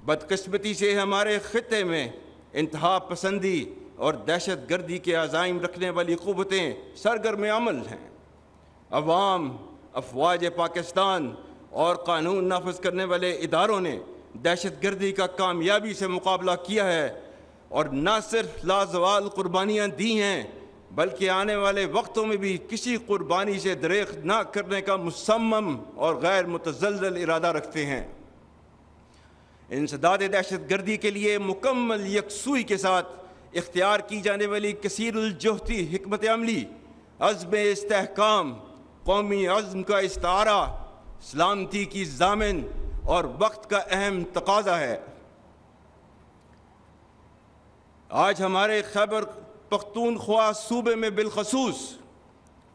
بدقسمتی سے ہمارے خطے میں انتہا پسندی اور دہشت گردی کے عزائم رکھنے والی قوتیں سرگرم عمل ہیں۔ عوام، افواج پاکستان اور قانون نافذ کرنے والے اداروں نے دہشت گردی کا کامیابی سے مقابلہ کیا ہے اور نہ صرف لازوال قربانیاں دی ہیں بلکہ آنے والے وقتوں میں بھی کسی قربانی سے دریغ نہ کرنے کا مصمم اور غیر متزلزل ارادہ رکھتے ہیں۔ انسداد دہشت گردی کے لیے مکمل یکسوئی کے ساتھ اختیار کی جانے والی کثیر الجہتی حکمت عملی، عزم استحکام، قومی عزم کا استعارہ، سلامتی کی ضامن اور وقت کا اہم تقاضا ہے۔ آج ہمارے خیبر پختونخوا صوبے میں بالخصوص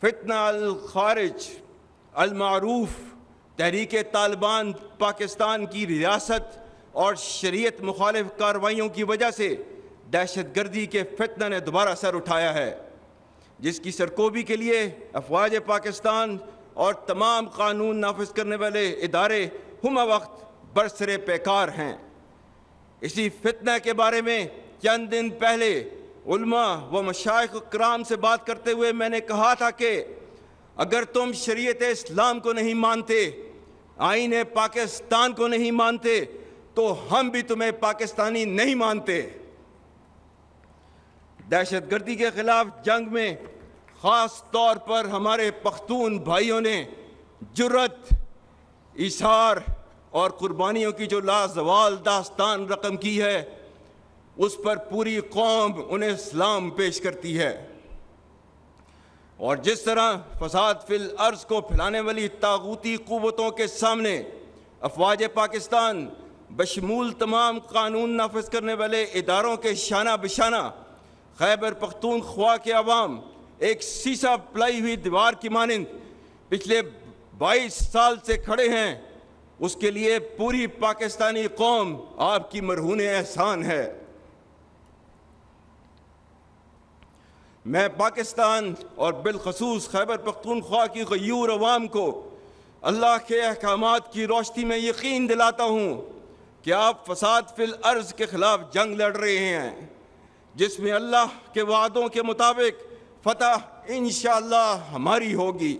فتنہ الخارج المعروف تحریک طالبان پاکستان کی ریاست اور شریعت مخالف کارروائیوں کی وجہ سے دہشت گردی کے فتنہ نے دوبارہ سر اٹھایا ہے، جس کی سرکوبی کے لیے افواج پاکستان اور تمام قانون نافذ کرنے والے ادارے ہمہ وقت برسر پیکار ہیں۔ اسی فتنہ کے بارے میں چند دن پہلے علماء و مشائخ کرام سے بات کرتے ہوئے میں نے کہا تھا کہ اگر تم شریعت اسلام کو نہیں مانتے، آئین پاکستان کو نہیں مانتے، تو ہم بھی تمہیں پاکستانی نہیں مانتے۔ دہشت گردی کے خلاف جنگ میں خاص طور پر ہمارے پختون بھائیوں نے جرأت، ایثار اور قربانیوں کی جو لازوال داستان رقم کی ہے، اس پر پوری قوم انہیں سلام پیش کرتی ہے۔ اور جس طرح فساد فی الارض کو پھیلانے والی طاغوتی قوتوں کے سامنے افواج پاکستان بشمول تمام قانون نافذ کرنے والے اداروں کے شانہ بشانہ خیبر پختونخوا کے عوام ایک سیسا پلائی ہوئی دیوار کی مانند پچھلے 22 سال سے کھڑے ہیں، اس کے لیے پوری پاکستانی قوم آپ کی مرہون احسان ہے۔ میں پاکستان اور بالخصوص خیبر پختونخوا کی غیور عوام کو اللہ کے احکامات کی روشنی میں یقین دلاتا ہوں کہ آپ فساد فی الارض کے خلاف جنگ لڑ رہے ہیں، جس میں اللہ کے وعدوں کے مطابق فتح انشاءاللہ ہماری ہوگی۔